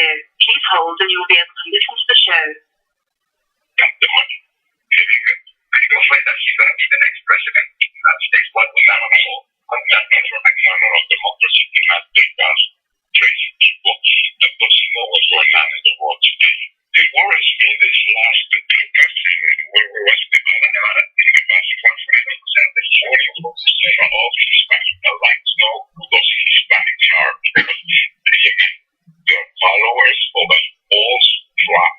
you. Please hold and you will be able to listen to the show. Got the money. I'm afraid that he's going to be the next president of the United States. What we got on the whole, that phenomenal democracy cannot take us crazy people that doesn't know what's going on in the world today. It worries me this last country where we was in Nevada, in the past 100% of all the Hispanic Latino who those Hispanics are, because their followers of the polls drop.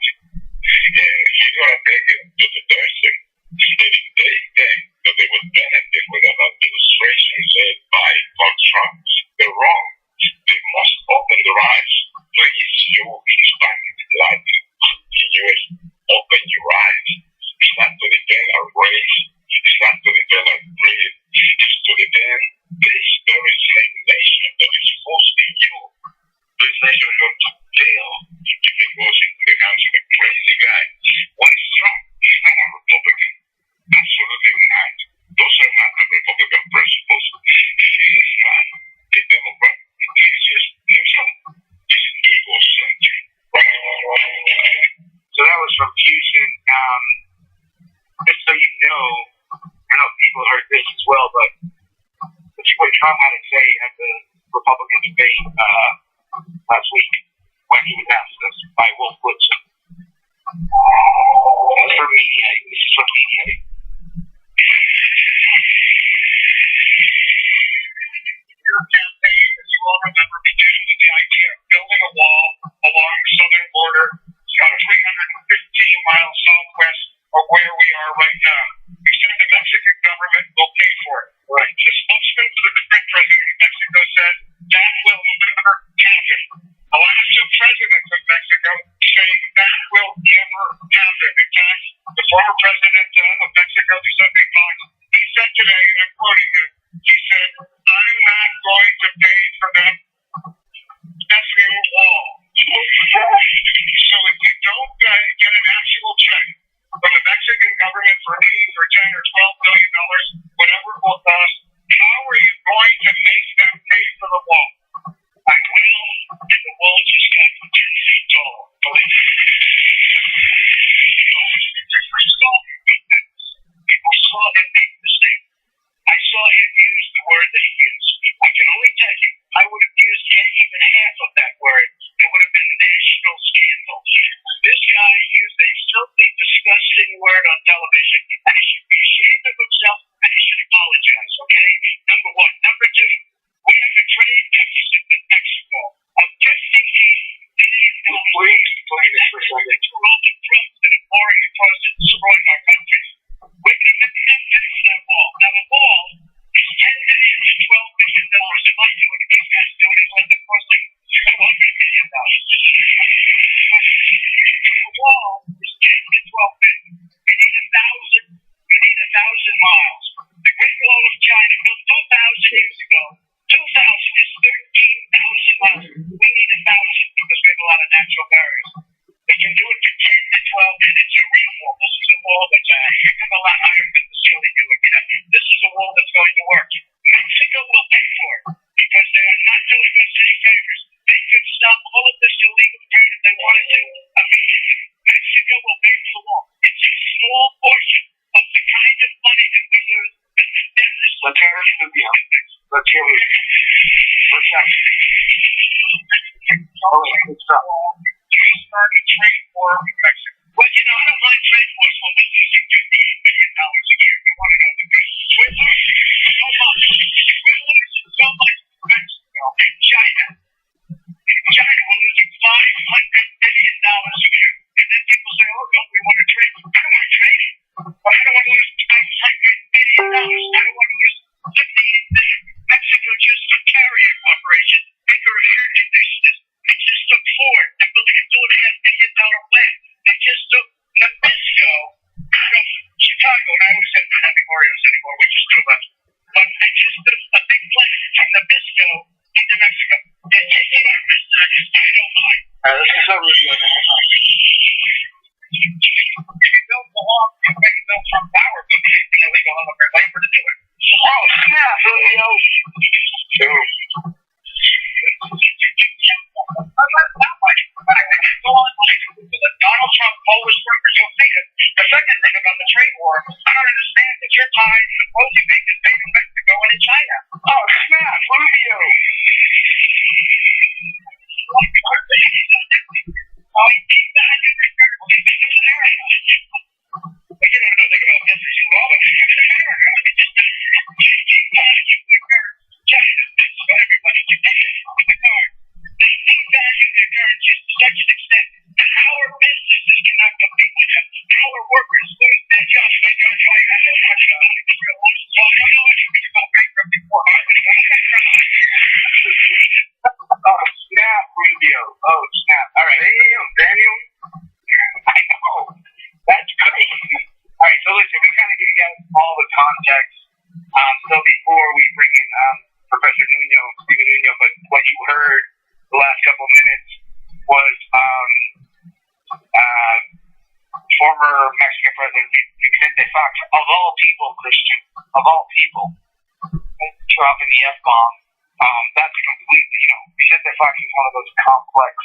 And he's going to take it to the person. And if they think that they would benefit with an administration led by Donald Trump, they're wrong. They must open their eyes. Please, you Hispanic Latino, yes, open your eyes. It's not to defend our race. It's not to defend our breed. It's to defend this very same nation that is hosting you. This nation is going to fail if it goes into the hands of a crazy guy. What is Trump? He's not a Republican. Absolutely not. Those are not the Republican principles. He is not a Democrat. He is just himself. He's egocentric. So that was from Houston. Just so you know, I know people heard this as well, but this is what Trump had to say at the Republican debate last week when he was asked this by Wolf Woodson. This is from media. This is from media. Your campaign, as you all remember, began with the idea of building a wall along the southern border, about 315 miles southwest of where we are right now. You said the Mexican government will pay for it. Right. The spokesman for the current president of Mexico said that will never happen. The last two presidents of Mexico saying that will never happen. In fact, the former president of Mexico, Giuseppe Fox, he said today, and I'm quoting him, he said, I'm not going to pay for that effing wall. So if you don't get an actual check from the Mexican government for 8 or 10 or $12 billion, whatever it will cost, how are you going to make them pay for the wall? I will, and the wall just got 10 feet tall. First of all, people saw him make the mistake. I saw him use the word that he used. I can only tell you, I would have used even half of that word. It would have been national scandal. This guy used a filthy, disgusting word on television, and he should be ashamed of himself, and he should apologize, okay? Number one. Number two, we have a trade deficit with Mexico of $58 billion. Where did you explain this for a second? Two rolling trucks that are pouring across and destroying our country. We're going to have to fix that wall. Now, the wall is $10 million to $12 billion. If I do it, if these guys do it, it's going to cost like $200 million. The wall is 10 to 12 billion. We need 1,000. We need 1,000 miles. The Great Wall of China built 2,000 years ago. 2,000 is 13,000 miles. We need 1,000 because we have a lot of natural barriers. We can do it for 10 to 12 minutes. A real wall. This is a wall that's a heck of a lot higher than the ceiling you're looking at. This is a wall that's going to work. Mexico will pay for it because they are not doing us any favors. They could stop all of this illegal trade if they wanted to immediately. Mexico will pay for the wall. It's a small portion of the kind of money that we lose and the deficit. Let's hear it. Let's hear it. What's that? Oh, good stuff. You start a trade war with Mexico. Well, you know, I don't mind trade wars when we're losing $58 billion a year. You want to know the good? We're losing so much. We're losing so much to Mexico and China. In China, we're losing $500 billion a year. And then people say, oh, don't we want to trade? I don't want to trade. But I don't want to lose $500 billion. I don't want to lose $58 billion. Mexico just took Carrier Corporation, maker of air conditioners. They just took Ford. They're building a $2.5 billion plant. They just took Nabisco from Chicago. And I always said not having Oreos anymore, which is too much. But they just took a big plant from Nabisco into Mexico. They're taking our business. I don't mind. This is a review of If you build the law, you can build from power, but you know, we go on their labor to do it. oh, snap, Julio. I'm not that much, but I your tie. What do you think is made in Mexico and in China? Oh, snap, Rubio. Oh, he thinks that I can record. Okay, this is America. But you don't know nothing about this issue. Oh, but this is America. Let me just say, you occur. China. So everybody can take it with the card. They devalue their currencies to such an extent that our businesses cannot compete with them. Our workers lose their jobs. I don't know how much about it. I don't know anything about bankruptcy for Oh, snap, Rubio. Oh, snap. All right. Damn, Daniel. I know. That's crazy. All right, so listen, we kind of give you guys all the context. So before we bring in Professor Nuno, Stephen Nuno, but what you heard the last couple minutes was former Mexican President Vicente Fox, of all people, Christian, of all people, dropping the F-bomb. That's completely, Vicente Fox is one of those complex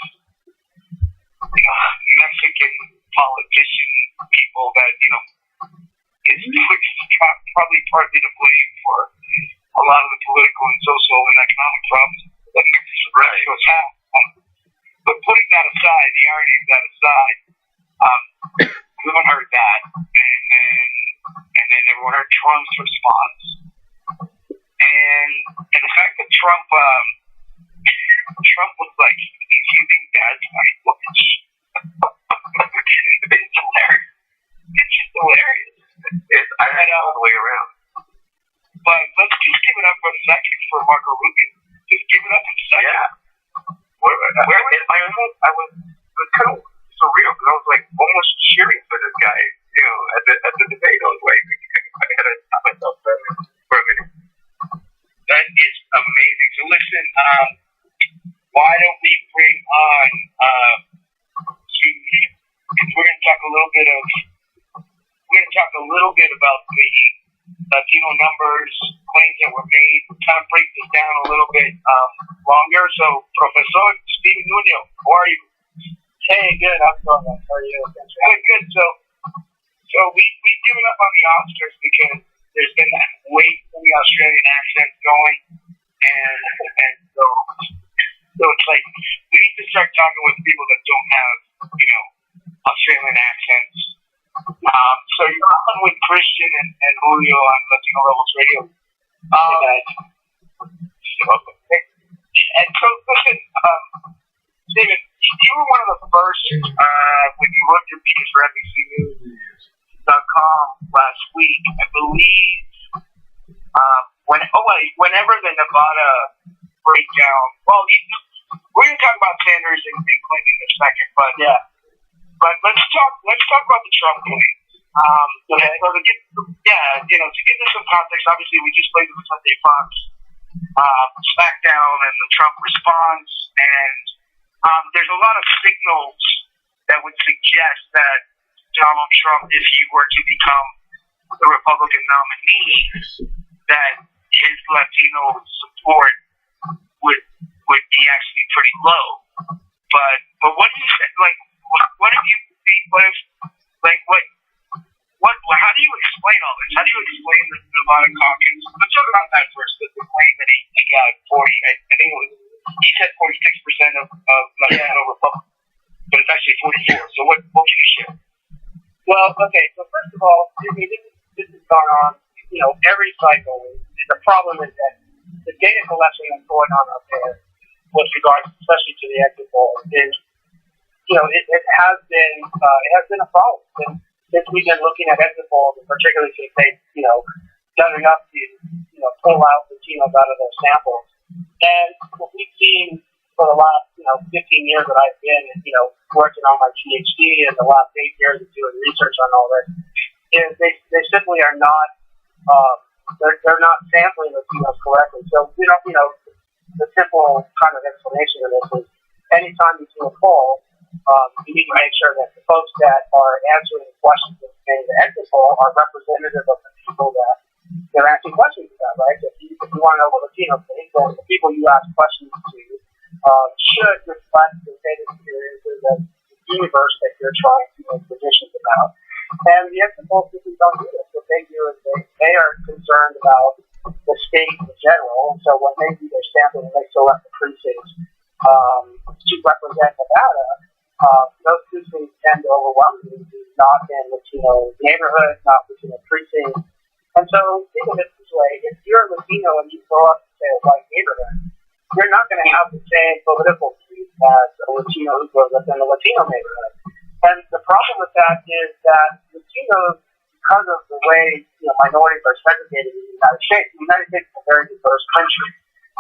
Mexican politician people that, is probably partly to blame for a lot of the political and social and economic problems that Mexico's have. But putting that aside, the irony of that aside, everyone heard that, and then everyone heard Trump's response. And the fact that Trump was like, you think that's my watch? It's hilarious. It's just hilarious. I had it all the way around. But let's just give it up for a second for Marco Rubio. Just give it up for a second. Yeah. I was kind of surreal because I was like almost cheering for this guy, at the debate. I was like, I had to stop myself for a minute. That is amazing. So listen, why don't we bring on because we're going to talk a little bit about the Latino numbers, claims that were made, kind of break this down a little bit longer. So, Professor Stephen Nuno, how are you? Hey, good. How's it going? How are you? Good. So we've given up on the Oscars because there's been that weight in the Australian accent going, and so it's like we need to start talking with people that don't have, Australian accents. So you're on with Christian and Julio on Latino Rebels Radio. And so listen, David, you were one of the first when you wrote your piece for NBCNews.com last week, I believe. Whenever the Nevada breakdown. Well, we're going to talk about Sanders and Clinton in a second, but yeah. But let's talk about the Trump claims. So to give this some context, obviously we just played the Vicente Fox smackdown and the Trump response, and there's a lot of signals that would suggest that Donald Trump, if he were to become the Republican nominee, that his Latino support would be actually pretty low. But what do you think? What have you seen? How do you explain all this? How do you explain the Nevada caucus? Let's talk about that first. The claim that he got 40. I think it was. He said 46% of Latino Republicans, but it's actually 44. So what can you share? Well, okay. So first of all, this has gone on. Every cycle. The problem is that the data collection that's going on up there, with regards, especially to the exit poll, is it has been a problem since we've been looking at exit polls, and particularly since they've done enough to pull out Latinos out of their samples. And what we've seen for the last 15 years that I've been working on my PhD, and the last 8 years of doing research on all this, is they simply are not they're not sampling Latinos correctly. So the simple kind of explanation of this is anytime you do a poll, you need to make sure that the folks that are answering the questions in the exit poll are representative of the people that they're asking questions about, right? So if you want to know what Latinos think, then the people you ask questions to should reflect the data experiences of the universe that you're trying to make predictions about. And the exit poll systems don't do this. What they do is they concerned about the state in general. And so when they do their sampling and they select the precincts to represent Nevada, those precincts tend to overwhelmingly be not in Latino neighborhoods, not Latino precincts. And so think of it this way: if you're a Latino and you grow up in, say, a white neighborhood, you're not going to have the same political views as a Latino who grows up in a Latino neighborhood. And the problem with that is that Latinos, because of the way minorities are segregated in the United States is a very diverse country,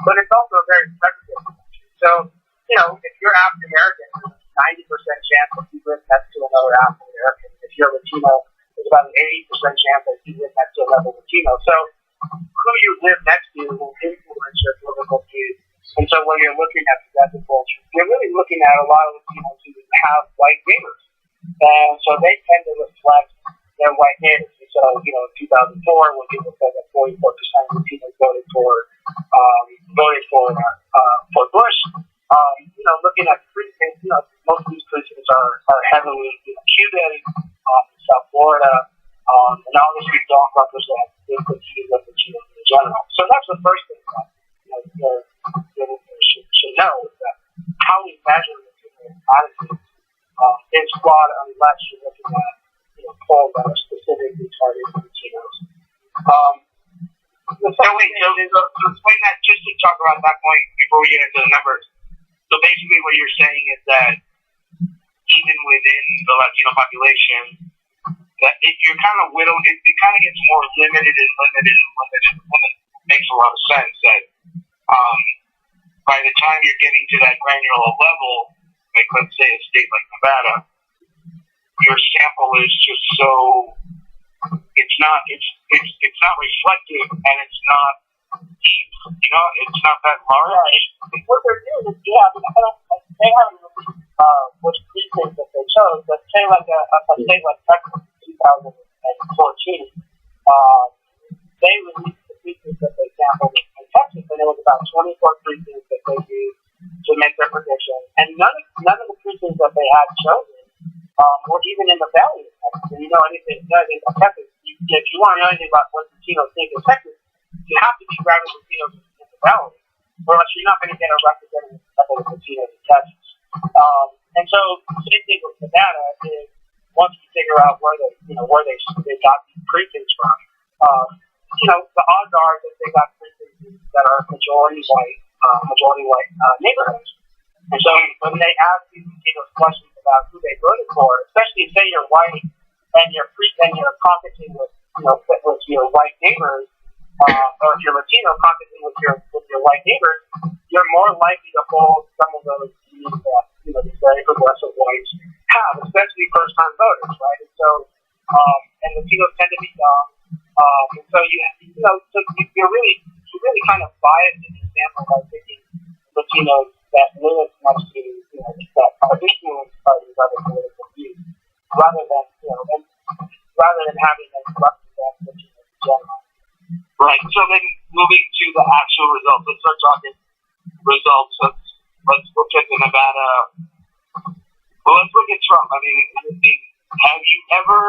but it's also a very segregated country. So, if you're African American, there's a 90% chance that you live next to another African American. If you're Latino, there's about an 80% chance that you live next to another Latino. So, who you live next to will influence your political views. And so, when you're looking at progressive culture, you're really looking at a lot of Latinos who have white neighbors. And so they tend to reflect their white neighbors. So, in 2004, when people said that 44% of Latinos voted for Bush, looking at precincts, most of these precincts are heavily Cuban, South Florida, and obviously don't represent the communities of Latinos in general. So that's the first thing that should know is that how we measure Latino attitudes is flawed unless you're looking at polls that are specifically targeted Latinos. So explain that, just to talk about that point before we get into the numbers. So basically what you're saying is that even within the Latino population, that if you're kind of widowed, it kind of gets more limited. It makes a lot of sense that by the time you're getting to that granular level, like let's say a state like Nevada, your sample is just so it's not reflective and it's not deep. It's not that large. Right. What they're doing is, they haven't released which precincts that they chose, but say like a state like Texas in 2014, they released the precincts that they sampled in Texas, and it was about 24 precincts that they used to make their prediction, and none of the precincts that they had chosen were even in the valley of Texas. And anything about Texas, if you want to know anything about what Latinos think of Texas, you have to be grabbing Latinos in the valley, or else you're not going to get a representative of the Latinos in Texas. And so the same thing with Nevada is once you figure out where they got these precincts from, the odds are that they got precincts that are majority white neighborhoods. And so when they ask these Latinos questions about who they voted for, especially say you're white and you're caucusing with your white neighbors, or if you're Latino caucusing with your white neighbors, you're more likely to hold some of those views that these very progressive whites have, especially first-time voters, right? And so, and Latinos tend to be young, and so you're really kind of biased in your sample by picking Latinos that live next to that are influenced by these other political views, rather than having them represent Latinos in general. Right. So then, moving to the actual results, let's start talking results. Let's look at the Nevada. Well, let's look at Trump. I mean, have you ever?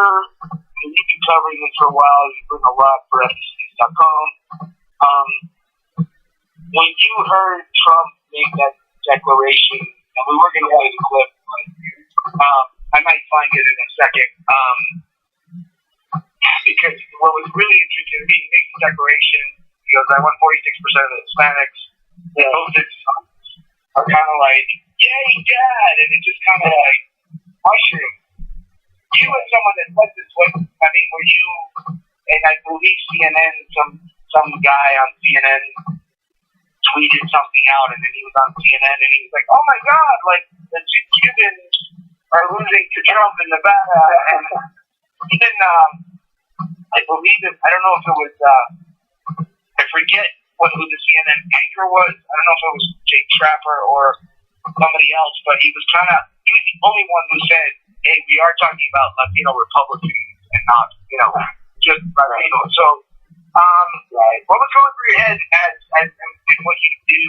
You've been covering this for a while. You've written a lot for FTCnews.com. When you heard Trump make that declaration, and we were going to play the clip, but I might find it in a second. Because what was really interesting to me, he makes the declaration. He goes, "I want 46% of the Hispanics." Those are kind of like, "Yay, Dad!" And it's just kind of like mushroom. You as someone that said this, were you? And I believe CNN, some guy on CNN tweeted something out, and then he was on CNN, and he was like, "Oh my God, like the Cubans are losing to Trump in Nevada," and even I believe it. I don't know if it was. I forget who the CNN anchor was. I don't know if it was Jake Trapper or somebody else, but he was the only one who said, "Hey, we are talking about Latino Republicans and not, just Latinos." So, what was going through your head as what you do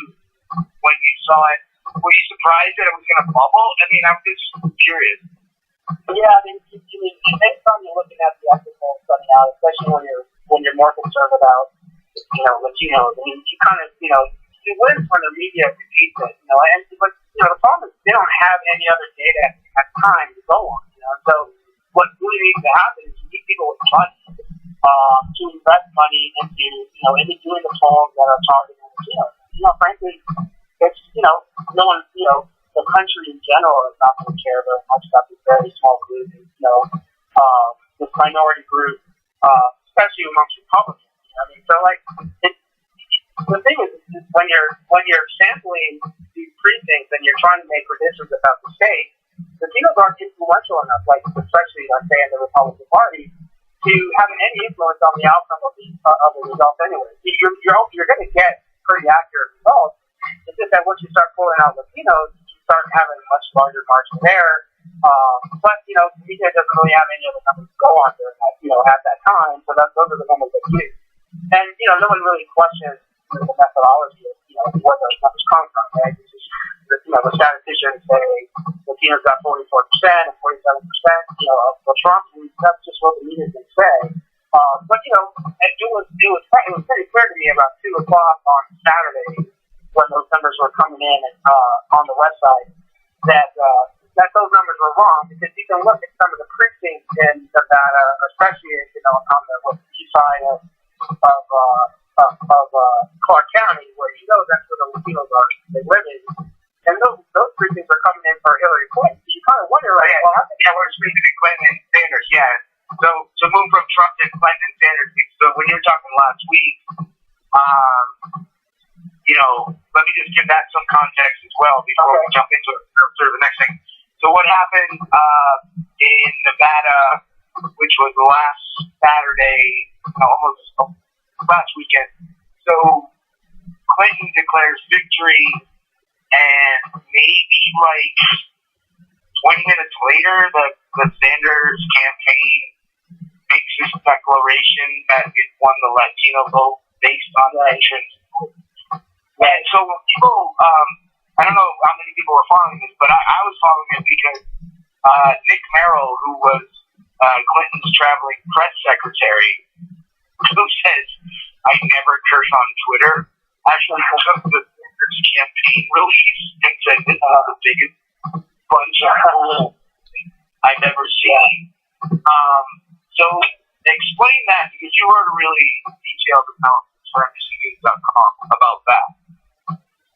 when you saw it? Were you surprised that it was going to bubble? I mean, I'm just curious. Yeah, I mean, based on you looking at the exit polls coming out, especially when when you're more concerned about, Latinos. I mean, you kind of, you win when the media repeats it, but the problem is they don't have any other data at the time to go on, so what really needs to happen is you need people with money, to invest money into doing the polls that are targeting Latinos. Frankly, it's, no one, the country in general is not going to care very much about this very small group, this minority group, especially amongst Republicans. So the thing is when you're sampling these precincts and you're trying to make predictions about the state, Latinos aren't influential enough, especially say in the Republican Party, to have any influence on the outcome of the results anyway. You're going to get pretty accurate results. It's just that once you start pulling out Latinos, you start having a much larger margin there. But the media doesn't really have any other numbers to go on there at that time. So those are the numbers they use. And no one really questions the methodology of where those numbers come from. Right? It's just the statisticians say Latinos got 44% and 47%. Of Trump, that's just what the media can say. But it was pretty clear to me about 2:00 on Saturday when those numbers were coming in on the website that those numbers were wrong, because you can look at some of the precincts in Nevada, especially on the east side of Clark County, where that's where the Latinos are, they live in, and those precincts are coming in for Hillary Clinton. So you kind of wonder, we're speaking to Clinton and Sanders, So to move from Trump to Clinton and Sanders, so when you were talking last week, let me just give that some context as well before we jump into sort of the next thing. So what happened in Nevada, which was last Saturday, almost last weekend. So Clinton declares victory, and maybe 20 minutes later, the Sanders campaign makes this declaration that it won the Latino vote based on the entrance. And so people, I don't know how many people were following this, but I was following it because Nick Merrill, who was Clinton's traveling press secretary, who says, "I never curse on Twitter," actually took the Sanders campaign release and said, "This is the biggest bunch of fools I've ever seen." So explain that, because you wrote a really detailed analysis for NBCNews.com about that.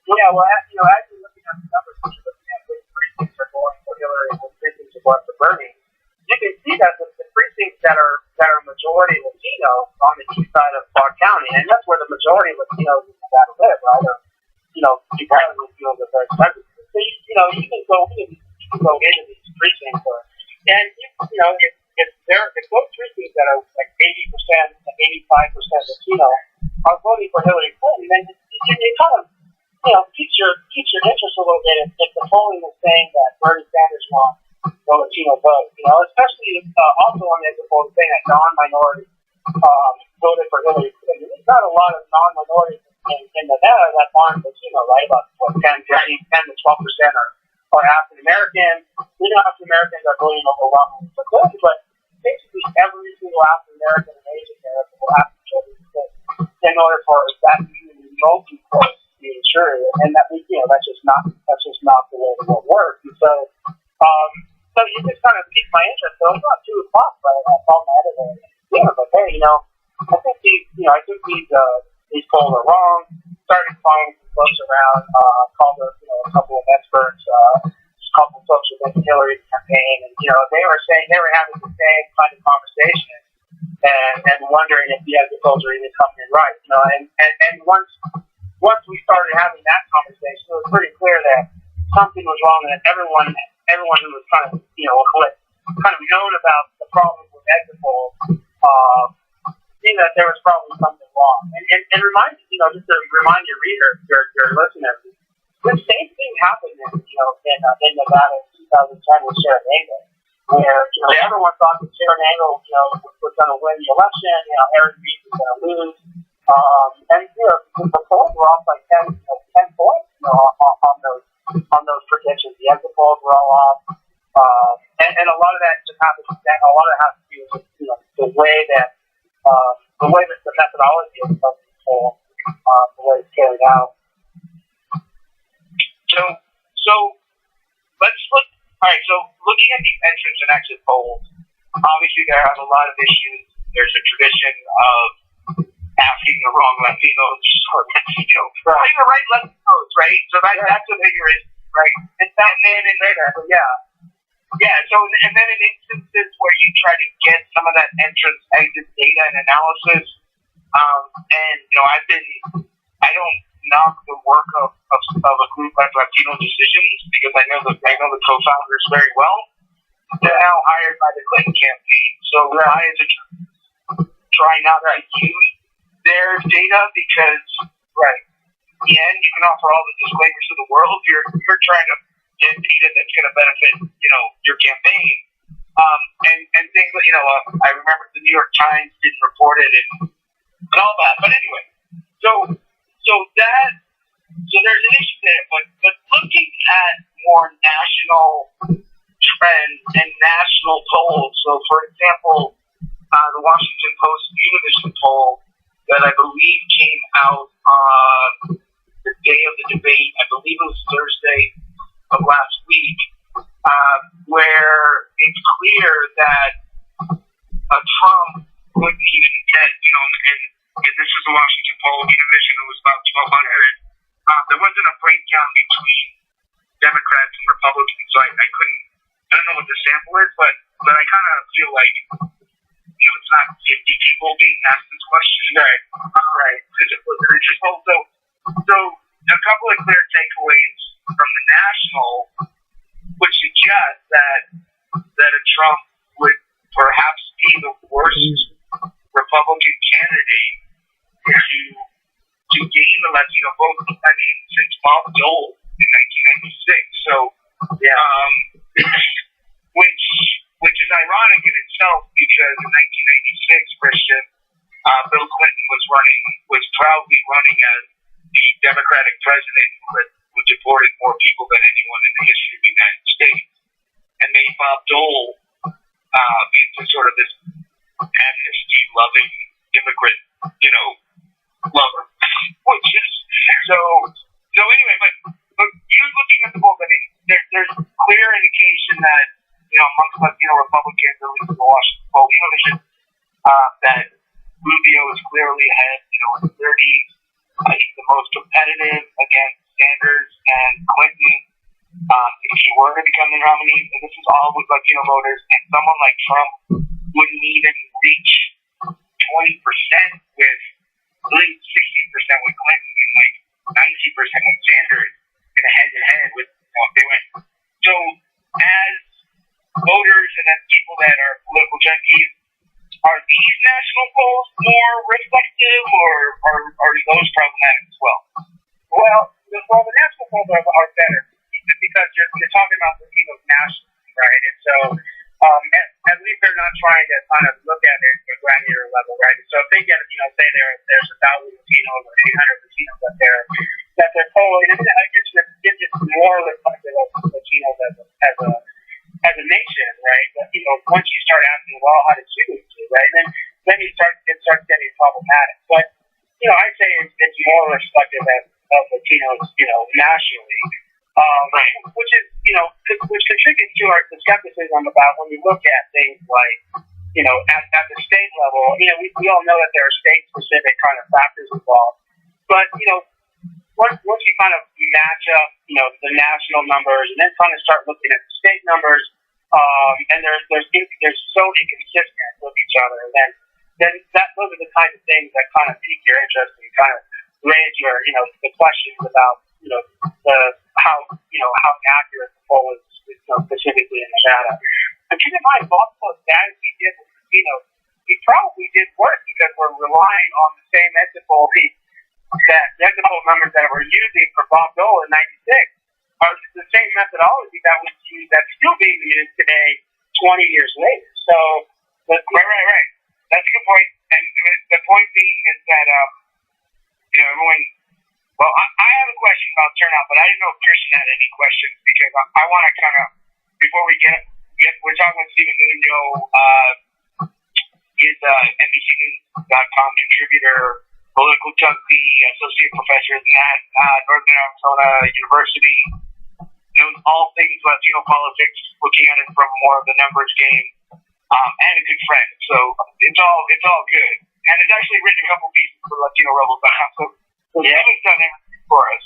Yeah, well, as you're looking at the numbers, which you're looking at which precincts are going for Hillary and which precincts are going for Bernie, you can see that the precincts that are majority Latino on the east side of Clark County, and that's where the majority of Latinos in Nevada live, right? Chicago feels are very segregated. So you can go into these precincts, and if those precincts that are 80% to 85% Latino are voting for Hillary Clinton, then you kind of keeps your interest a little bit if the polling is saying that Bernie Sanders won the Latino vote. Especially also on the polling saying that non-minority voted for Hillary Clinton. There's not a lot of non-minorities in Nevada that aren't Latino, right? About 10 to 12% are African American. African Americans are voting overwhelmingly for Clinton, but basically every single African American and Asian American will have to vote for Clinton in order for that remotely close to being true, and that's just not the way the world works. And so it just kind of piqued my interest. So it's about 2:00, right? I called my editor and but hey, I think these polls are wrong. Started calling some folks around, called a couple of experts, a couple of folks within the Hillary campaign, and they were saying they were having the same kind of conversation and wondering if the exit polls are even coming in right. And once we started having that conversation, it was pretty clear that something was wrong, and everyone who was kind of known about the problems with exit polls, seen that there was probably something wrong. And remind just to remind your reader, your listeners, the same thing happened in Nevada in 2010 with Sharon Angle, where everyone thought that Sharon Angle was going to win the election. Aaron Reed was going to lose. And the polls were off by 10 points on those predictions. The exit polls were all off, and a lot of that just happened. A lot of it has to do with the way that So let's look. All right. So looking at these entrance and exit polls, obviously there are a lot of issues. There's a tradition of asking the wrong Latinos, or putting the right Latinos, right? So that's a bigger issue, right? And so and then in instances where you try to get some of that entrance exit data and analysis, and I don't knock the work of a group like Latino Decisions, because I know the co-founders very well. They're now hired by the Clinton campaign, so I as a try not to use their data, because in the end you can offer all the disclaimers to the world. You're trying to get data that's going to benefit your campaign, and things that I remember the New York Times didn't report it and all that. But anyway, so there's an issue there, but looking at more national trends and national polls. So for example, the Washington Post Univision poll that I believe came out on the day of the debate, I believe it was Thursday of last week, where it's clear that Trump wouldn't even get, and this is the Washington poll, Univision, it was about 1,200. There wasn't a breakdown between Democrats and Republicans, so I don't know what the sample is, but I kind of feel like, it's not 50 people being asked this question. Right. Because it was interesting. So a couple of clear takeaways from the national would suggest that a Trump would perhaps be the worst Republican candidate to gain the Latino vote. I mean, since Bob Dole in 1996. So, which is ironic in itself, because in 1996, Christian, Bill Clinton was proudly running as the Democratic president who deported more people than anyone in the history of the United States, and made Bob Dole into sort of this amnesty-loving immigrant, lover. Which is so anyway. But you're looking at the polls. I mean, there's clear indication that amongst Latino Republicans, at least in the Washington poll, that Rubio is clearly ahead. In the 30s, he's the most competitive against Sanders and Clinton. If he were to become the nominee, and this is all with Latino voters, and someone like Trump wouldn't even reach 20% with, I believe, 60% with Clinton and like 90% with Sanders in a head-to-head with if they went. So as voters and as people that are political junkies, are these national polls more reflective, or are those problematic as well? Well, the national polls are better, because you're talking about Latinos nationally, right? And so at least they're not trying to kind of look at it at a granular level, right? So if they get, say there's 1,000 Latinos or 800 Latinos that they're polling, it's just more reflective of Latinos as a nation, right? But once you start asking, well, how did you do, right? Then it starts getting problematic. But I'd say it's more reflective of Latinos, nationally, which is which contributes to the skepticism about when you look at things like at the state level. We all know that there are state-specific kind of factors involved, but once you kind of match up the national numbers and then kind of start looking at the state numbers, and they're so inconsistent with each other, then those are the kinds of things that kind of pique your interest and kind of raise your the questions about how accurate the poll is specifically in Nevada. And keep in mind, Baltimore, as he did with he probably did worse, because we're relying on the same exit poll numbers that were using for Bob Dole in '96 are the same methodology that was used, that's still being used today, 20 years later. So, right. That's a good point. And the point being is that everyone. Well, I have a question about turnout, but I didn't know if Christian had any questions, because I want to kind of, before we get we're talking with Stephen Nuno, he's NBCNews.com contributor, political junkie, associate professor at Northern Arizona University. Knows all things Latino politics, looking at it from more of the numbers game, and a good friend. So it's all good. And it's actually written a couple pieces for LatinoRebels.com. So he has done everything for us,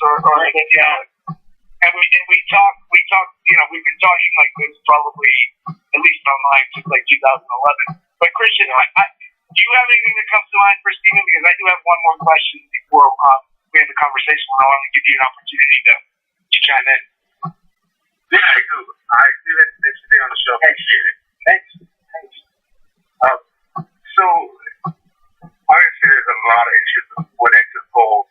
And we talk. We've been talking like this probably at least online since like 2011. But Christian, do you have anything that comes to mind for Steven? Because I do have one more question before we have the conversation. I want to give you an opportunity to chime in. Yeah, I do. I do have to stay on the show. Appreciate it. Thanks. So obviously there's a lot of issues with exit polls.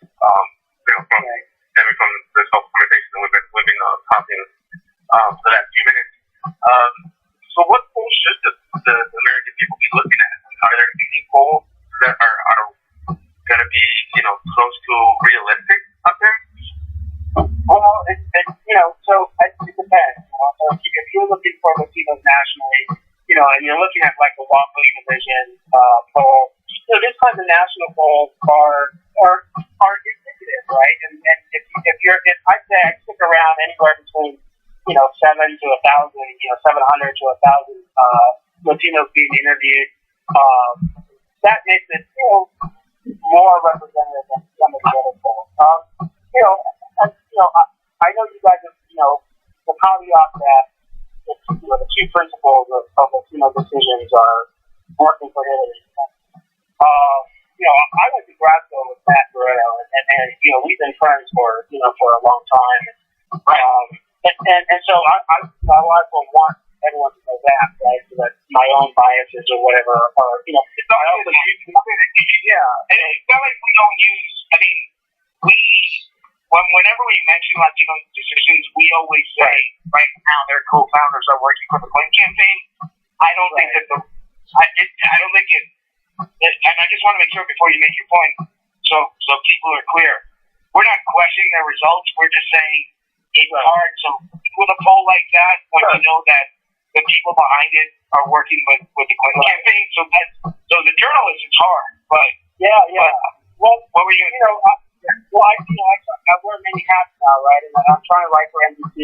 Stemming from this whole conversation that we've been talking for the last few minutes. So what polls should the American people be looking at? Are there any polls that are going to be close to realistic out there? Well, it depends. So if you're looking for Latinos nationally, and you're looking at like the Walkley Division poll, these kinds of national polls are indicative, right? And if I'd say I stick around anywhere between 700 to 1,000 Latinos being interviewed, that makes it more representative than some of the other polls. I know you guys have, the caveat that the two principles of Latino decisions are working for Hillary. I went to grad school with Matt Guerrero, and we've been friends for a long time. And so I also want everyone to know that, right? So that my own biases or whatever are, It's also yeah. And it's not like we don't use. I mean, whenever we mention Latino decisions, we always say right now their co-founders are working for the Clinton campaign. I don't think that I don't think it. And I just want to make sure before you make your point, so people are clear. We're not questioning their results. We're just saying it's hard. So with a poll like that, when you know that the people behind it are working with the Clinton campaign, so the journalists, it's hard. But Well, what were you going to say? I wear many hats now, right? And I'm trying to write for NBC.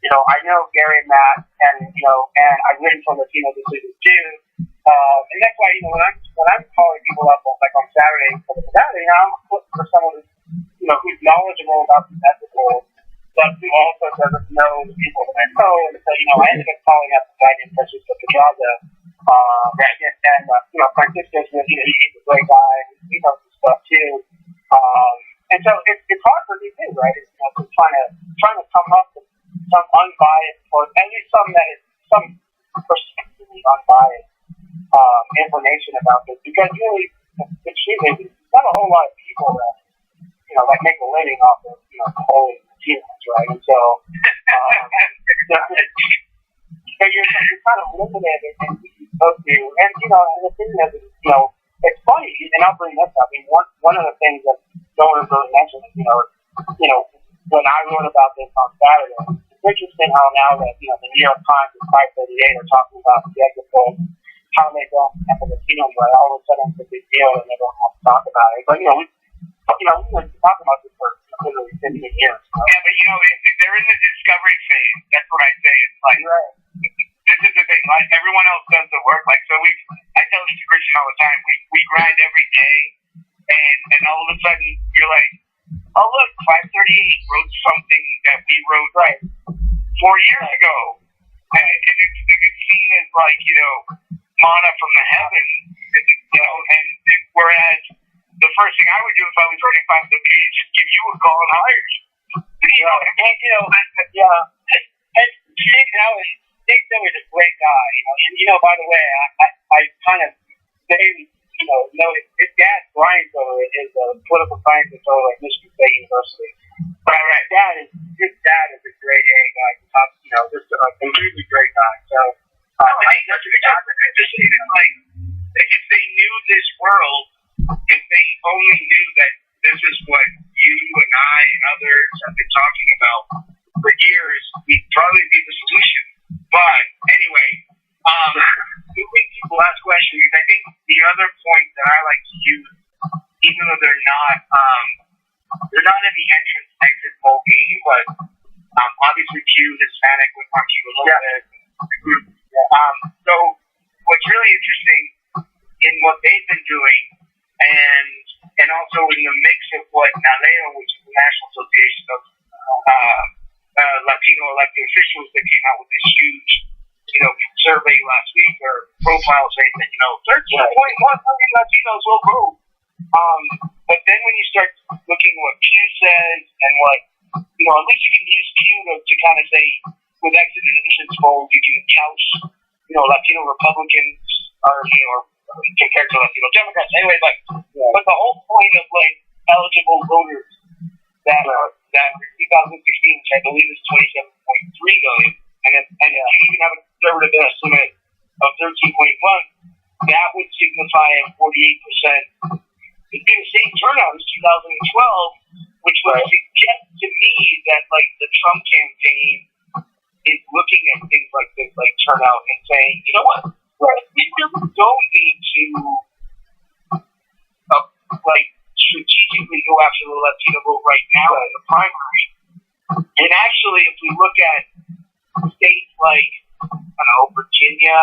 I know Gary and Matt, and I've written for Latino Decisions too. And that's why, when I'm calling people up on Saturday, I'm looking for someone who's knowledgeable about these ethical, but who also doesn't know the people that I know. And so, I ended up calling up a guy named Francisco Pedraza, and Francisco, he's a great guy, and he knows this stuff too. And so it's hard for me too, right? It's trying to come up with some unbiased, or at least some perceptively unbiased information about this, because really, there's not a whole lot of people that make a living off of polling Latinos, right? And so you're kind of limited in who you spoke to, and the thing is, it's funny, and I'll bring this up. I mean, one of the things that no one has really mentioned is, when I wrote about this on Saturday, it's interesting how now that the New York Times and 538 are talking about the exit polls, how they don't have the Latinos, right? All of a sudden it's a big deal, and they don't have to talk about it. But we've been talking about this for literally 15 years. Right? Yeah, but they're in the discovery phase. That's what I say. It's like this is the thing. Like everyone else does the work. Like so, I tell this to Christian all the time. We grind every day, and all of a sudden you're like, oh look, 538 wrote something that we wrote 4 years ago, and it's seen as like manna from the heavens, and whereas the first thing I would do if I was writing 538 is just give you a call and hire you. And Dick Silver's a great guy, and by the way, I kind of know his dad, Brian Silver, is a political scientist over at Michigan State University. Right. His dad is a great A guy. Just a really great guy. So, if they knew this world, if they only knew that this is what you and I and others have been talking about for years, we'd probably be the solution. But anyway, moving to the last question, because I think the other point that I like to use, even though they're but obviously Pew Hispanic with Marquis a little bit. So what's really interesting in what they've been doing, and also in the mix of what NALEO, which is the National Association of Latino elected officials, that came out with this huge, survey last week or profile saying that 13.1 million Latinos will vote. But then when you start looking at what Pew says and what at least you can use Pew to kind of say with exit admissions polls you can couch Latino Republicans or compared to Latino Democrats. Anyway, but the whole point of eligible voters that in 2016, which I believe is 27.3 million, and you even have a conservative estimate of 13.1, that would signify a 48%. It'd be the same turnout as 2012, which would suggest to me that the Trump campaign is looking at things like this, like turnout, and saying, you know what, we really don't need to strategically go after the Latino vote right now in the primary. And actually, if we look at states like Virginia,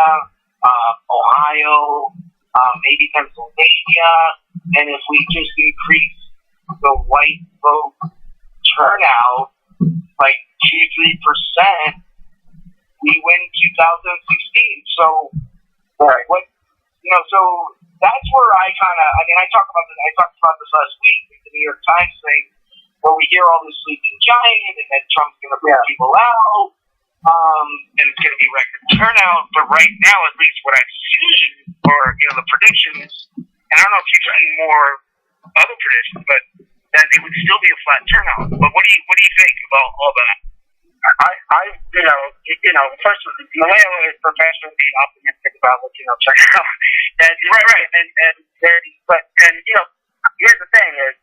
Ohio, maybe Pennsylvania, and if we just increase the white vote turnout 2-3%, we win 2016. So so that's where I talked about this last week with the New York Times thing, where we hear all this sleeping giant and that Trump's going to bring people out, and it's going to be record turnout. But right now, at least what I've seen, or the predictions, and I don't know if you've seen more other predictions, but that it would still be a flat turnout. But what do you think about all that? First, NALEO is professionally optimistic about Latino turnout, and here's the thing: is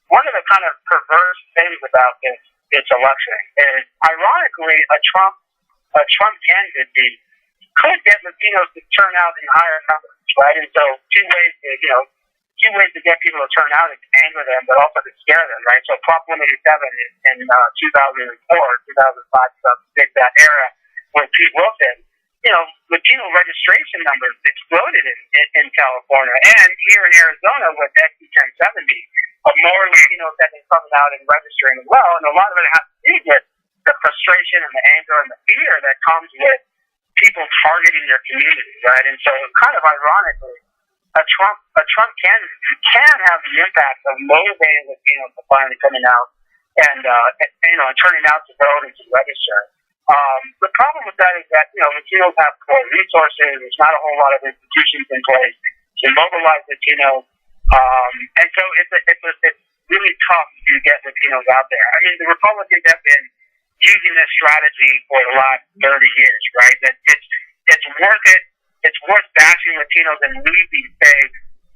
one of the kind of perverse things about this election is, ironically, a Trump candidacy could get Latinos to turn out in higher numbers, right? And so two ways to get people to turn out is to anger them, but also to scare them, right? So Prop 187 in 2004, 2005, 2006, that era when Pete Wilson, Latino registration numbers exploded in California, and here in Arizona with SB 1070, more Latinos have been coming out and registering as well, and a lot of it has to do with the frustration and the anger and the fear that comes with people targeting their community, right? And so, kind of ironically, a Trump candidate can have the impact of motivating Latinos to finally coming out and turning out to vote and to register. The problem with that is that Latinos have poor resources. There's not a whole lot of institutions in place to mobilize Latinos, and so it's really tough to get Latinos out there. I mean, the Republicans have been using this strategy for the last 30 years, right? That it's worth it. It's worth bashing Latinos and losing, say,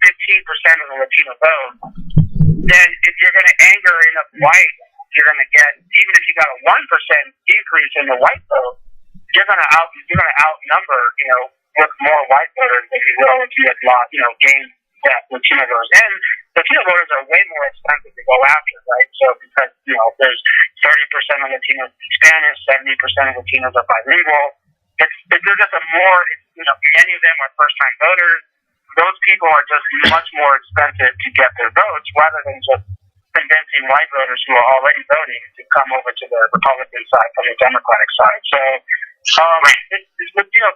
15% of the Latino vote. Then if you're going to anger enough white, you're going to get, even if you got a 1% decrease in the white vote, you're going to outnumber, with more white voters than you will if you had gained that Latino voters. And Latino voters are way more expensive to go after, right? So because, there's 30% of Latinos speak Spanish, 70% of Latinos are bilingual. There's just a more, many of them are first-time voters. Those people are just much more expensive to get their votes rather than just convincing white voters who are already voting to come over to the Republican side from the Democratic side. So,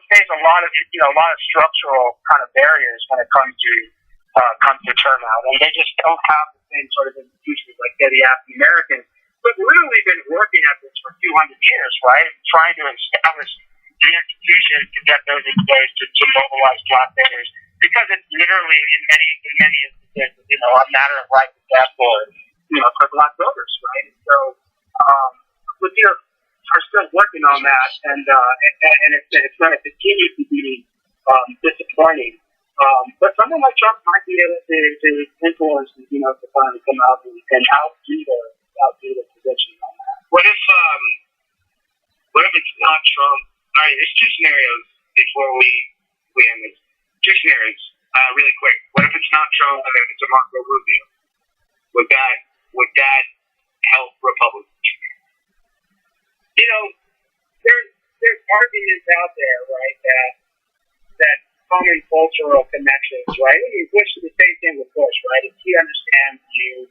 face a lot of structural kind of barriers when it comes to turnout, and they just don't have the same sort of institutions like the African Americans. We've literally been working at this for 200 years, right? Trying to establish the institutions to get those in place to mobilize Black voters, because it's literally in many instances, a matter of right to death for Black voters, right? So, Latinos are still working on that, and it's going to continue to be disappointing. But someone like Trump might be able to influence Latinos to finally come out and outdo the position on that. What if it's not Trump? All right, there's two scenarios before we end this. Two scenarios, really quick. What if it's not Trump and then it's a Marco Rubio? Would that help Republicans? you know, there's arguments out there, right, that common cultural connections, right? I mean, Bush is the same thing with Bush, right? If he understands you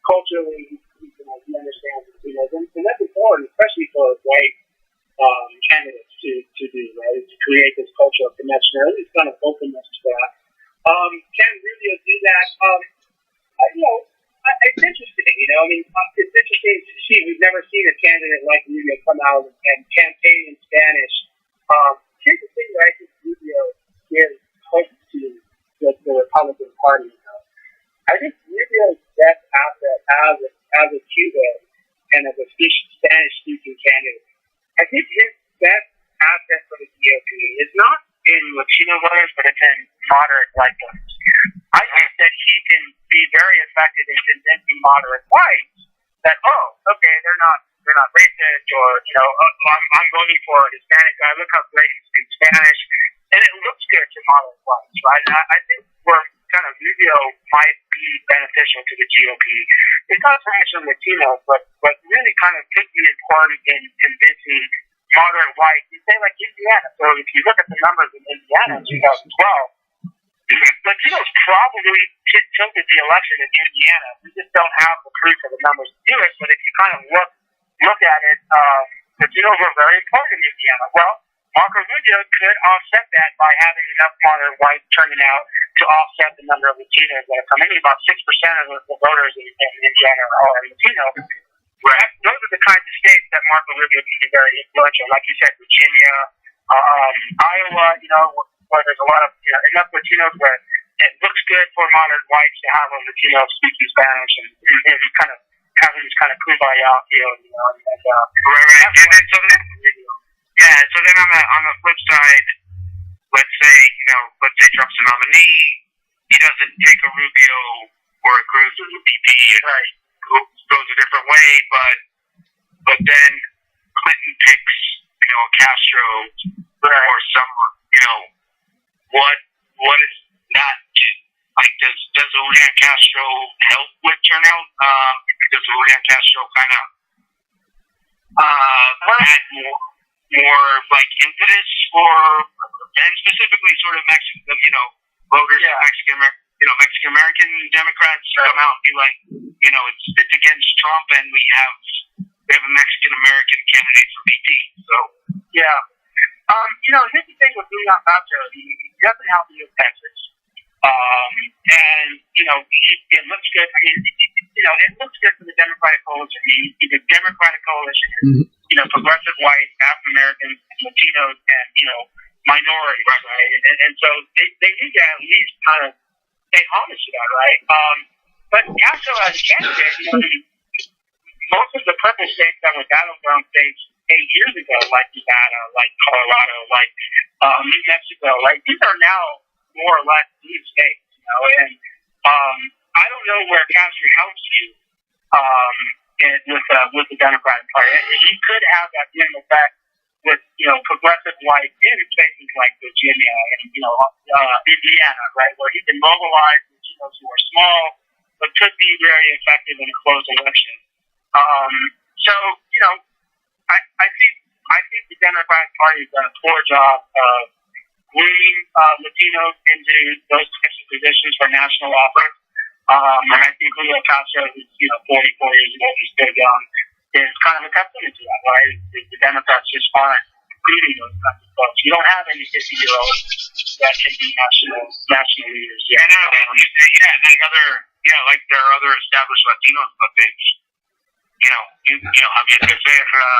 culturally, he understands Latinos, and that's important, especially for white candidates to do, right? To create this cultural connection, or at least kind of openness to that. Can Rubio do that? It's interesting, I mean, it's interesting to see. We've never seen a candidate like Rubio come out and campaign in Spanish. Here's the thing that I think Rubio gives hope to the Republican Party. I think Rubio's best asset as a Cuban and as a Spanish-speaking candidate, I think his best asset for the GOP is not in Latino voters, but it's in moderate white voters. I think that he can be very effective in convincing moderate whites that, okay, they're not racist, or I'm voting for a Hispanic guy. Look how great he speaks Spanish, and it looks good to moderate whites, right? And I think where kind of Rubio might be beneficial to the GOP. It's not so much in Latinos, but really kind of could be important in convincing moderate whites. You say like Indiana. So if you look at the numbers in Indiana in 2012. Latinos probably tilted the election in Indiana. We just don't have the proof of the numbers to do it. But if you kind of look at it, Latinos were very important in Indiana. Well, Marco Rubio could offset that by having enough moderate whites turning out to offset the number of Latinos that are coming. Maybe about 6% of the voters in Indiana are Latino. Right. Those are the kinds of states that Marco Rubio can be very influential. Like you said, Virginia, Iowa, where there's a lot of enough Latinos where it looks good for moderate whites to have a Latino speaking Spanish and kind of having this kind of kumbaya feel, right. And then so then on the flip side, let's say Trump's a nominee, he doesn't take a Rubio or a Cruz as a VP, right? Goes a different way, but then Clinton picks Castro or someone, what is that? Like, does Julian Castro help with turnout? Does Julian Castro kind of add more like impetus for, and specifically sort of Mexican, voters of Mexican American Democrats come out and be like, it's against Trump, and we have a Mexican American candidate for VP. So yeah. Here's the thing with Julian Castro. He doesn't help me with Texas. And it looks good. I mean, it looks good for the Democratic coalition. The Democratic coalition is, progressive white, African Americans, Latinos, and minorities, right? And so they need to at least kind of pay homage to that, right? But Castro as a candidate, most of the purple states that were battleground states 8 years ago, like Nevada, like Colorado, like New Mexico, like these are now more or less blue states, and I don't know where Castro helps you with the Democratic Party. He could have that same effect with progressive whites in places like Virginia and Indiana, right, where he can mobilize Latinos who are small but could be very effective in a close election. I think the Democratic Party has done a poor job of grooming Latinos into those types of positions for national office. And I think Julio Castro, who's 44 years old, he's still young, is kind of a testament to that, right? The Democrats just aren't recruiting those kinds of folks. You don't have any 50-year-olds that can be national leaders. Yeah, like there are other established Latinos, but Javier Becerra,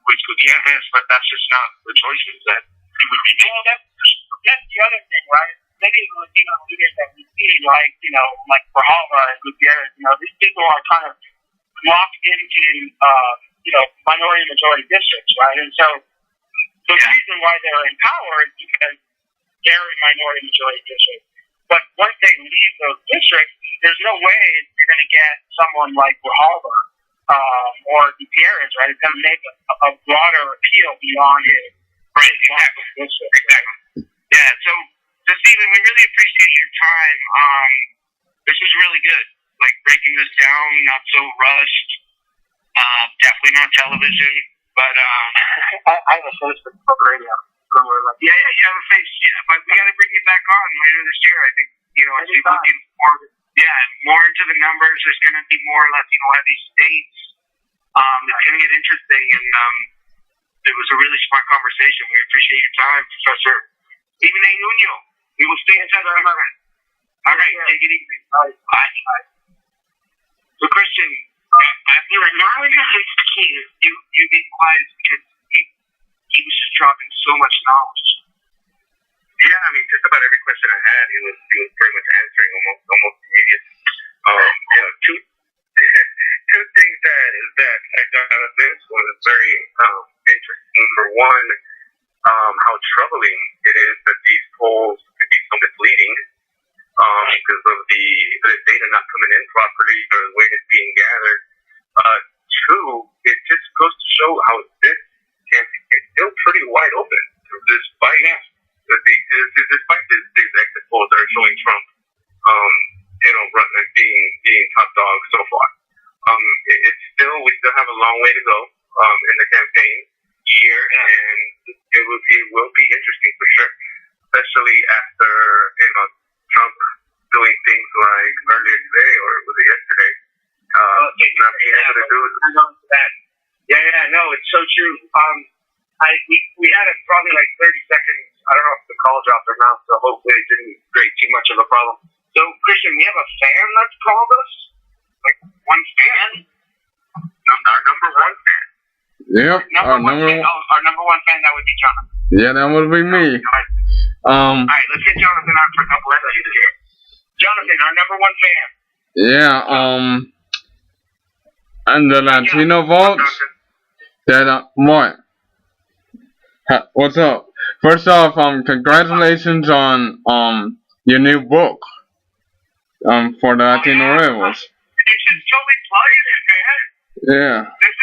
Luis Gutierrez, but that's just not the choices that he would be doing. That's the other thing, right? Many of the Latino leaders that we see, like Grijalva and Gutierrez, these people are kind of locked into, minority majority districts, right? And so the reason why they're in power is because they're in minority majority districts. But once they leave those districts, there's no way you're going to get someone like Grijalva or Gutierrez, right? It's going to make a broader appeal beyond it. Right, exactly. Yeah, so Stephen, we really appreciate your time. This was really good. Like breaking this down, not so rushed. Definitely not television, but I have a sense for public radio. yeah, you have a face. Yeah, but we got to bring you back on later this year. I think as we look in more into the numbers, there's going to be more Latino heavy states. It's going to get interesting, and it was a really smart conversation. We appreciate your time, Professor. Even A. Nuno. We will stay in touch, my friend. All right, take it easy. Bye. So, Christian, I've been knowing his kid, you being quiet because he was just dropping so much knowledge. Yeah, I mean, just about every question I had, he was pretty much answering almost immediately. Two two things that I got out of this was very interesting. Number one, how troubling it is that these polls could be so misleading because of the data not coming in properly or the way it's being gathered. Two, it just goes to show how this campaign is still pretty wide open despite these exit polls that are showing Trump, being top dog so far. We still have a long way to go in the campaign year, and it will be interesting for sure, especially after Trump doing things like earlier today, or was it yesterday, not being able to do it. Yeah, no, it's so true. We had it probably like 30 seconds. I don't know if the call dropped or not, so hopefully it didn't create too much of a problem. So, Christian, we have a fan that's called us? Like, one fan? Our number one fan. Yep, our number one. Our number one fan, that would be Jonathan. Yeah, that would be me. All right, let's get Jonathan on for a couple of seconds here. Jonathan, our number one fan. Yeah, and the Latino votes, that, what? What's up? First off, congratulations on, your new book, for the Latino Rebels. You should totally plug it, man. Yeah. This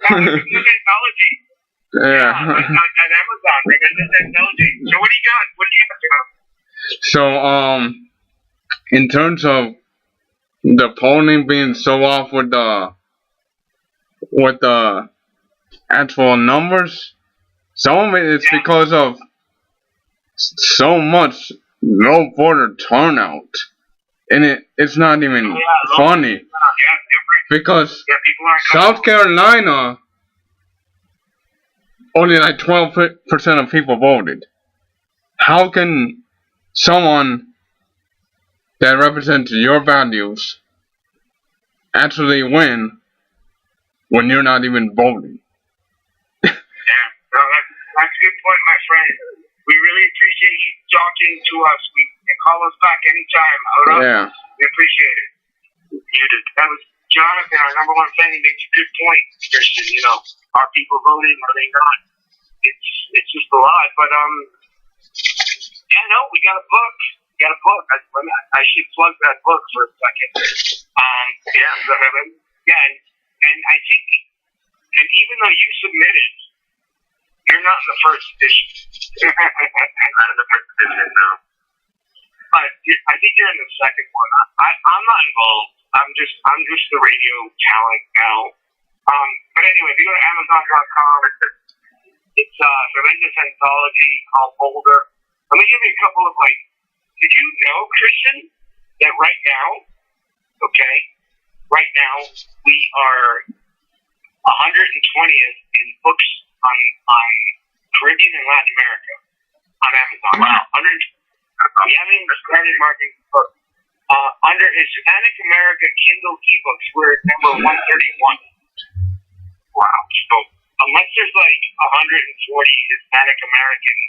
is technology. Yeah. On Amazon, Rebels Technology. So what do you got? What do you got, John? So, in terms of the polling being so off with the actual numbers, some of it is because of so much low voter turnout, and it's not even funny because South Carolina only like 12% of people voted. How can someone that represents your values actually win when you're not even voting? That's a good point, my friend. We really appreciate you talking to us. You can call us back anytime. Yeah. We appreciate it. That was Jonathan, our number one fan. He makes a good point, Christian. Are people voting? Are they not? It's just a lot. But we got a book. I should plug that book for a second. And I think, and even though you submitted, you're not in the first edition. Not in the first edition, no. But I think you're in the second one. I'm not involved. I'm just the radio talent now. But anyway, if you go to Amazon.com, it's a tremendous anthology called Boulder. Let me give you a couple of did you know, Christian, that right now we are 120th in books on Caribbean and Latin America on Amazon. Wow. We haven't even started marketing the book. Under Hispanic America Kindle ebooks, we're at number 131. Wow. So unless there's 140 Hispanic American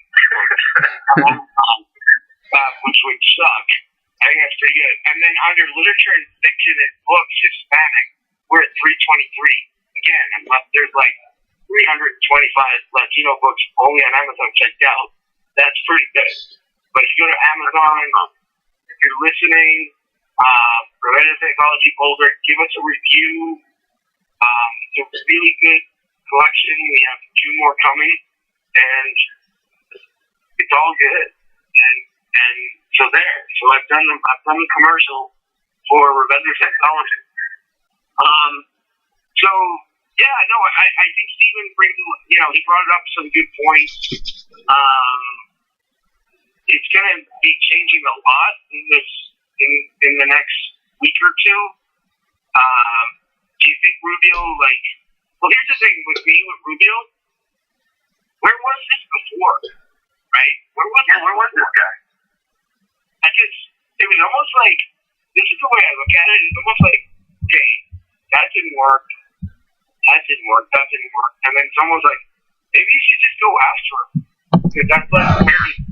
which would suck, I think that's pretty good. And then under literature and fiction and books, Hispanic, we're at 323. Again, there's 325 Latino books only on Amazon checked out. That's pretty good. But if you go to Amazon, if you're listening, Preventative Technology Boulder, give us a review. It's a really good collection. We have 2 more coming, and it's all good. And so there. So I've done the commercial for Preventative Technology. So yeah, no, I think Steven brings, he brought up some good points. It's gonna be changing a lot in the next week or two. Do you think Rubio, well, here's the thing with me with Rubio. Where was this before? Right? Where was this guy? It was almost like, this is the way I look at it. It's almost like, okay, that didn't work. And then someone was like, maybe you should just go after him. Because that's like where he's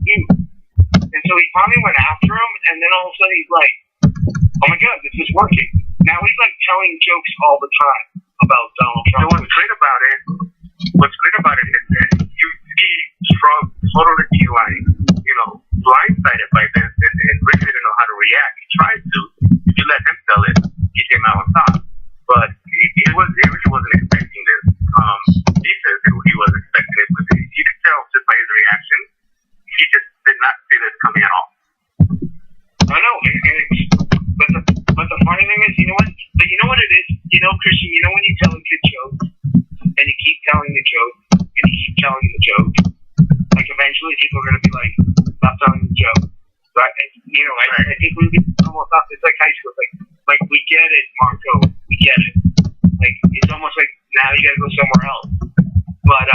you. And so he finally went after him, and then all of a sudden he's like, oh my god, this is working. Now he's like telling jokes all the time about Donald Trump. So what's great about it is that you see Trump totally be blindsided by this and really didn't know how to react. He tried to. If you let him tell it, he came out on top. But he really wasn't expecting this. He says that he was expecting it, but you could tell just by his reaction, he just did not see this coming at all. I know, but the funny thing is, you know what? But you know what it is? Christian, when you tell a good joke, and you keep telling the joke, and you keep telling the joke, eventually people are going to be like, stop telling the joke. Right? I think we get almost off. It's like high school. Like we get it, Marco. We get it. It's almost like now you got to go somewhere else. But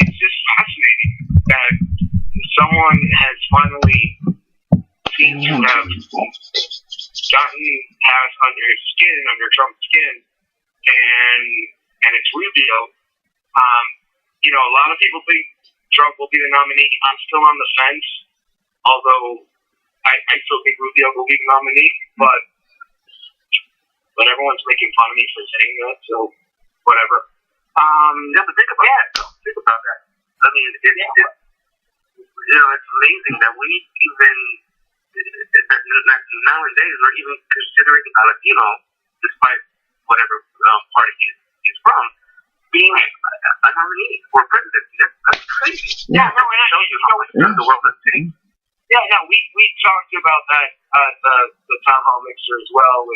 it's just fascinating that someone has finally seemed to have gotten past under Trump's skin, and it's Rubio. A lot of people think Trump will be the nominee. I'm still on the fence, although I still think Rubio will be the nominee, but everyone's making fun of me for saying that, so whatever. But think about that, though. Think about that. I mean, it's amazing that we even, nowadays, we're even considering a Latino, despite whatever party he's from, being a nominee for presidency. That's crazy. Yeah, no, and it shows you how much the world has changed. Yeah, no, we talked about that at the town hall mixer as well.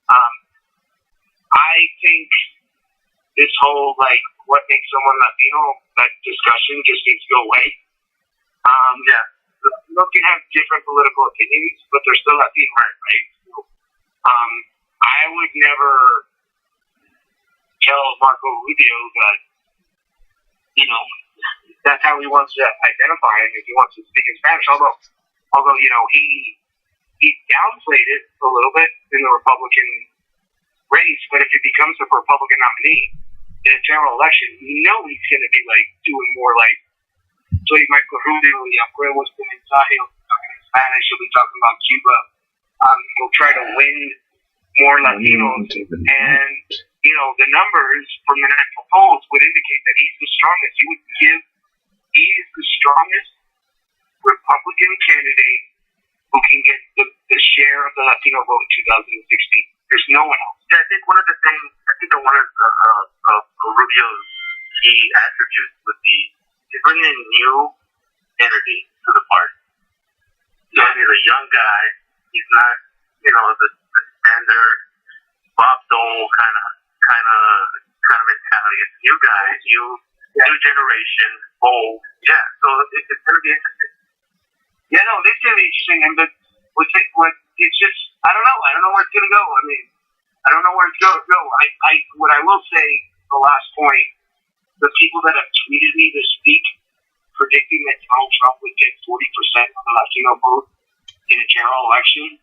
I think this whole what makes someone Latino, that discussion just needs to go away. People can have different political opinions, but they're still Latino, right? So, I would never tell Marco Rubio that that's how he wants to identify him if he wants to speak in Spanish. Although he downplayed it a little bit in the Republican race, but if he becomes a Republican nominee in a general election, he's going to be doing more soy Marco Rubio y apruebo este mensaje, talking in Spanish. He'll be talking about Cuba. He'll try to win more Latinos, and the numbers from the national polls would indicate that he's the strongest. He is the strongest Republican candidate who can get the share of the Latino vote in 2016. There's no one else. Yeah, I think one of the Rubio's key attributes would be he's bringing new energy to the party. He's a young guy. He's not, the standard Bob Dole kind of mentality. It's a new guy, new generation, bold. Yeah, so it's going to be interesting. Yeah, no, this is going to be interesting. And it's just, I don't know. I don't know where it's going to go. I mean, I don't know where it's going to go. What I will say, the last point, the people that have tweeted me this week predicting that Donald Trump would get 40% of the Latino vote in a general election,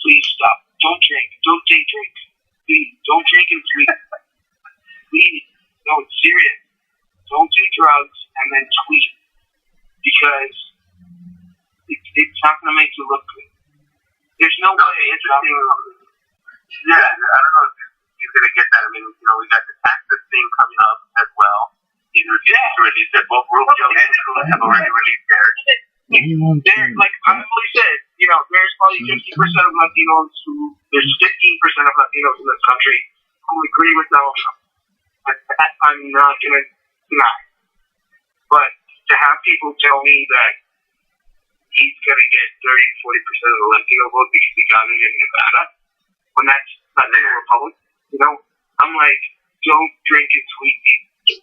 please stop. Don't drink. Don't day drink. Please, don't drink and tweet. Please. No, it's serious. Don't do drugs and then tweet. Because it's not going to make you look good. There's no way. Interesting. Yeah, I don't know if he's going to get that. I mean, we got the taxes thing coming up as well. He's refusing to release that. Both Rubio and Cruz have already released theirs. Like I always said, there's probably 50% of Latinos there's 15% of Latinos in this country who agree with Donald Trump. I'm not going to deny. But to have people tell me that he's going to get 30 to 40% of the Latino vote because he got it in Nevada, when that's not in the Republic, You know, I'm like, don't drink and sweet tea.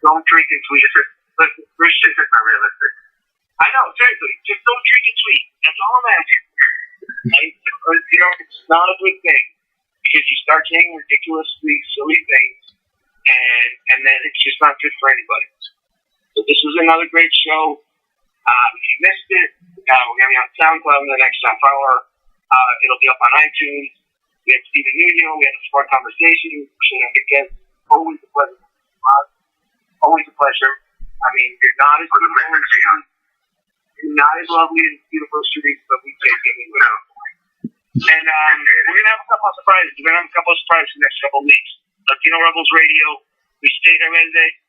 Don't drink and sweet. Listen, this shit is not realistic. I know, seriously, just don't drink and sweet. That's all I'm asking. You know, it's not a good thing because you start saying ridiculously silly things, and then it's just not good for anybody. So this was another great show. If you missed it, we're gonna be on SoundCloud in the next half hour. It'll be up on iTunes. We had Stephen Nuno. We had a smart conversation. Again, always a pleasure. Always a pleasure. I mean, you're not as lovely and beautiful as Sharice, but we take it. You know. And we're gonna have a couple of surprises. We're gonna have a couple of surprises in the next couple of weeks. Latino Rebels Radio. We stayed Rebelde.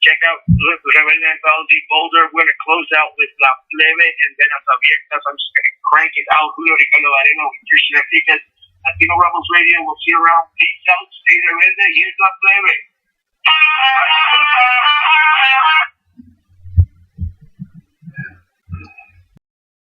Check out Rebelde Anthology Boulder. We're gonna close out with La Plebe and Venas Abiertas. I'm just gonna crank it out. Julio Ricardo Vareno with Christian Enriquez. Latino Rebels Radio. We'll see you around. Peace out. Stay Rebelde. Here's La Plebe.